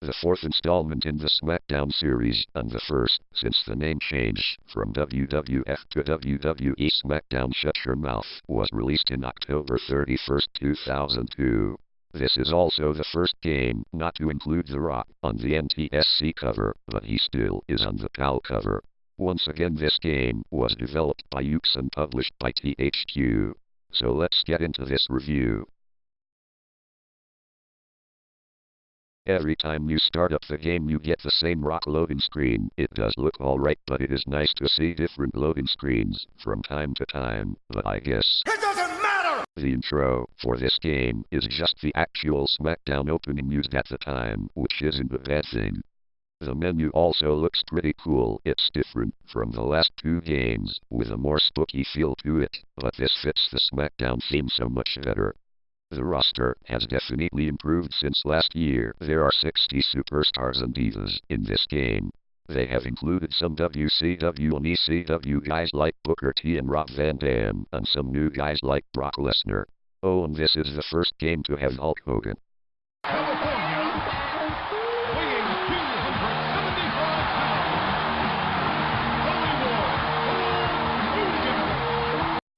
the fourth installment in the Smackdown series, and the first since the name change from WWF to WWE. Smackdown Shut Your Mouth was released in October 31st, 2002. This is also the first game not to include The Rock on the NTSC cover, but he still is on the PAL cover. Once again, this game was developed by Ukes and published by THQ. So let's get into this review. Every time you start up the game you get the same Rock loading screen. It does look alright, but it is nice to see different loading screens from time to time, but I guess it doesn't matter! The intro for this game is just the actual Smackdown opening used at the time, which isn't a bad thing. The menu also looks pretty cool. It's different from the last two games, with a more spooky feel to it, but this fits the Smackdown theme so much better. The roster has definitely improved since last year. There are 60 superstars and divas in this game. They have included some WCW and ECW guys like Booker T and Rob Van Dam, and some new guys like Brock Lesnar. Oh, and this is the first game to have Hulk Hogan.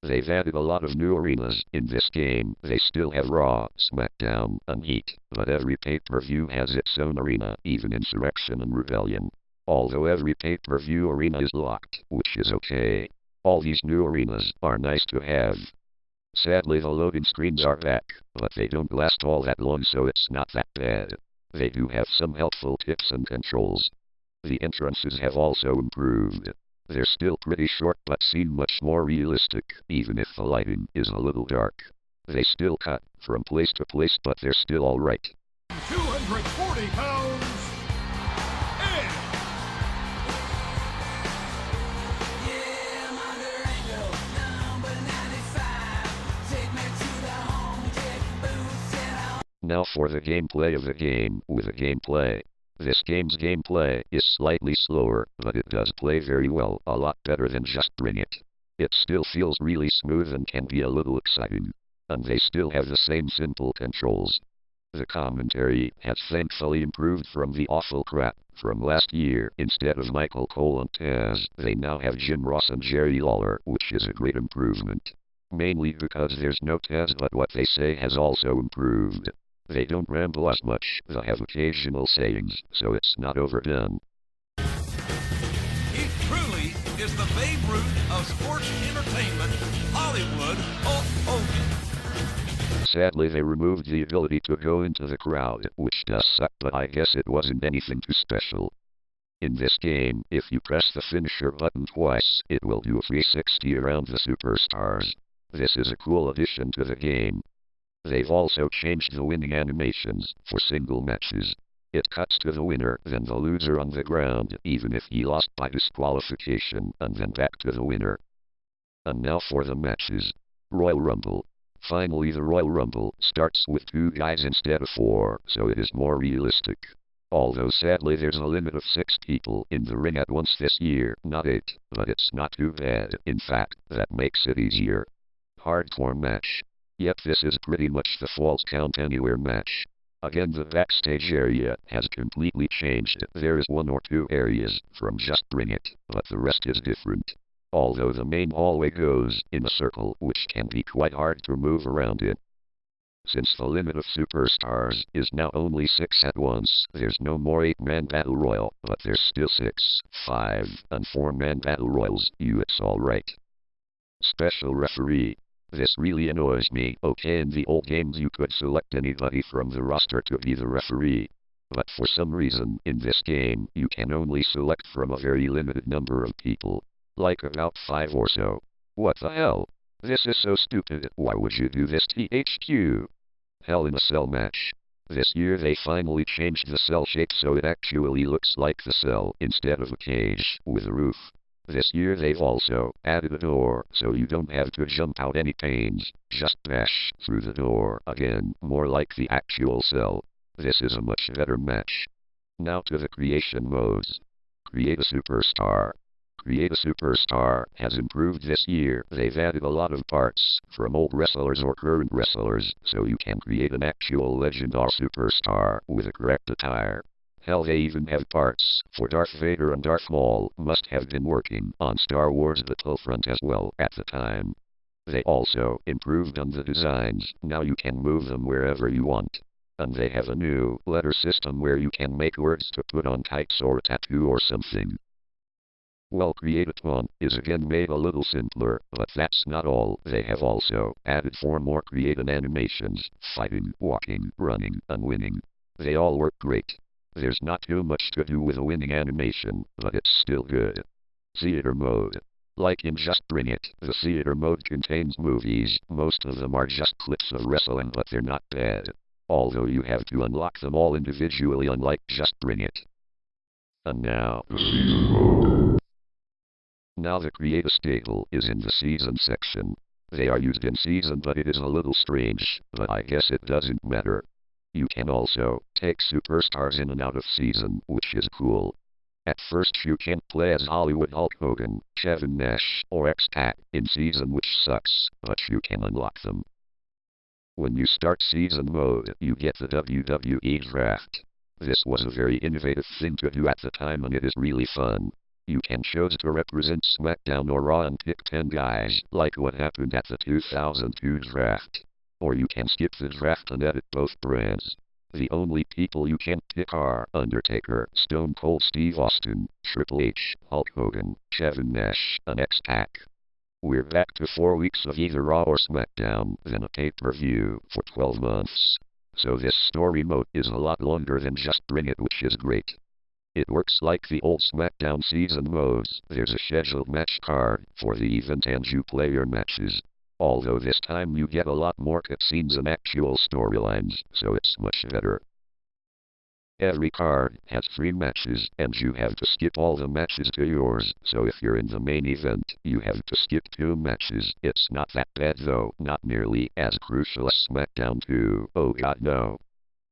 They've added a lot of new arenas in this game. They still have Raw, Smackdown, and Heat, but every pay-per-view has its own arena, even Insurrection and Rebellion. Although every pay-per-view arena is locked, which is okay. All these new arenas are nice to have. Sadly, the loading screens are back, but they don't last all that long, so it's not that bad. They do have some helpful tips and controls. The entrances have also improved. They're still pretty short but seem much more realistic, even if the lighting is a little dark. They still cut from place to place, but they're still alright. 240 pounds, Edge! Yeah, I'm under angle, number 95. Take me to the home, take boots and I'll... Now for the gameplay of the game. With the gameplay. This game's gameplay is slightly slower, but it does play very well, a lot better than just Bring It. It still feels really smooth and can be a little exciting. And they still have the same simple controls. The commentary has thankfully improved from the awful crap from last year. Instead of Michael Cole and Taz, they now have Jim Ross and Jerry Lawler, which is a great improvement. Mainly because there's no Taz, but what they say has also improved. They don't ramble as much, they have occasional sayings, so it's not overdone. He truly is the Babe Ruth of sports entertainment, Hollywood, Hulk Hogan. Sadly, they removed the ability to go into the crowd, which does suck, but I guess it wasn't anything too special. In this game, if you press the finisher button twice, it will do a 360 around the superstars. This is a cool addition to the game. They've also changed the winning animations for single matches. It cuts to the winner, then the loser on the ground, even if he lost by disqualification, and then back to the winner. And now for the matches. Royal Rumble. Finally, the Royal Rumble starts with 2 guys instead of 4, so it is more realistic. Although sadly there's a limit of 6 people in the ring at once this year, not 8, but it's not too bad. In fact, that makes it easier. Hardcore match. Yep, this is pretty much the Falls Count Anywhere match. Again, the backstage area has completely changed. There is 1 or 2 areas from just Bring It, but the rest is different. Although the main hallway goes in a circle, which can be quite hard to move around it. Since the limit of superstars is now only 6 at once, there's no more 8-man battle royal, but there's still 6, 5, and 4-man battle royals. It's alright. Special referee. This really annoys me. Okay, in the old games you could select anybody from the roster to be the referee. But for some reason, in this game, you can only select from a very limited number of people. Like about 5 or so. What the hell? This is so stupid. Why would you do this, THQ? Hell in a Cell match. This year they finally changed the cell shape so it actually looks like the cell instead of a cage with a roof. This year they've also added a door, so you don't have to jump out any panes, just bash through the door again, more like the actual cell. This is a much better match. Now to the creation modes. Create a superstar. Create a superstar has improved this year. They've added a lot of parts from old wrestlers or current wrestlers, so you can create an actual legend or superstar with the correct attire. Hell, they even have parts for Darth Vader and Darth Maul. Must have been working on Star Wars Battlefront as well at the time. They also improved on the designs. Now you can move them wherever you want. And they have a new letter system where you can make words to put on kites or a tattoo or something. Well, Create-a-Ton is again made a little simpler, but that's not all. They have also added 4 more creative animations: fighting, walking, running, and winning. They all work great. There's not too much to do with a winning animation, but it's still good. Theater mode. Like in Just Bring It, the theater mode contains movies. Most of them are just clips of wrestling, but they're not bad. Although you have to unlock them all individually, unlike Just Bring It. And now, the season mode. Now the Create-a-Stable is in the season section. They are used in season, but it is a little strange, but I guess it doesn't matter. You can also take superstars in and out of season, which is cool. At first you can't play as Hollywood Hulk Hogan, Kevin Nash, or X-Pac in season, which sucks, but you can unlock them. When you start season mode, you get the WWE draft. This was a very innovative thing to do at the time, and it is really fun. You can choose to represent Smackdown or Raw and pick 10 guys, like what happened at the 2002 draft. Or you can skip the draft and edit both brands. The only people you can't pick are Undertaker, Stone Cold Steve Austin, Triple H, Hulk Hogan, Kevin Nash, and X-Pac. We're back to 4 weeks of either Raw or Smackdown, then a pay-per-view for 12 months. So this story mode is a lot longer than Just Bring It, which is great. It works like the old Smackdown season modes. There's a scheduled match card for the event and you play your matches. Although this time you get a lot more cutscenes and actual storylines, so it's much better. Every card has 3 matches, and you have to skip all the matches to yours, so if you're in the main event, you have to skip 2 matches. It's not that bad though, not nearly as crucial as Smackdown 2, oh god no.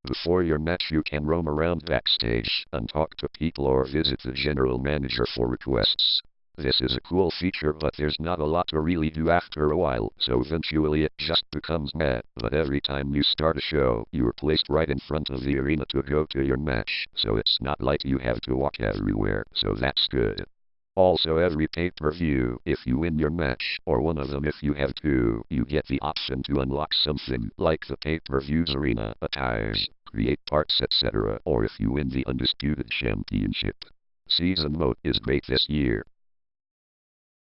Before your match you can roam around backstage and talk to people or visit the general manager for requests. This is a cool feature, but there's not a lot to really do after a while, so eventually it just becomes meh. But every time you start a show, you're placed right in front of the arena to go to your match, so it's not like you have to walk everywhere, so that's good. Also, every pay-per-view, if you win your match, or one of them if you have 2, you get the option to unlock something, like the pay-per-view's arena, attires, create parts, etc., or if you win the Undisputed Championship. Season mode is great this year.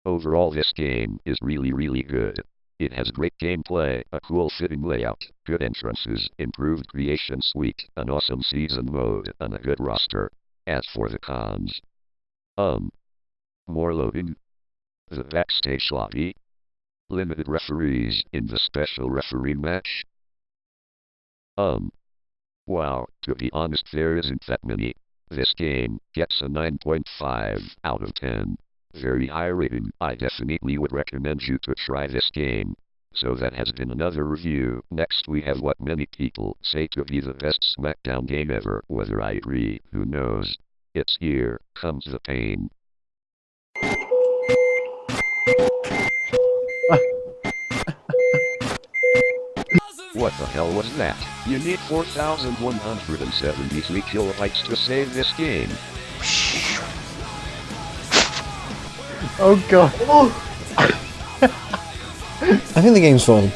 Overall, this game is really good. It has great gameplay, a cool fitting layout, good entrances, improved creation suite, an awesome season mode, and a good roster. As for the cons, more loading, the backstage lobby, limited referees in the special referee match. Wow, to be honest, there isn't that many. This game gets a 9.5 out of 10. Very high rating. I definitely would recommend you to try this game. So that has been another review. Next we have what many people say to be the best Smackdown game ever. Whether I agree, who knows. It's Here Comes the Pain. What the hell was that? You need 4,173 kilobytes to save this game. Oh god. Oh. I think the game's fun.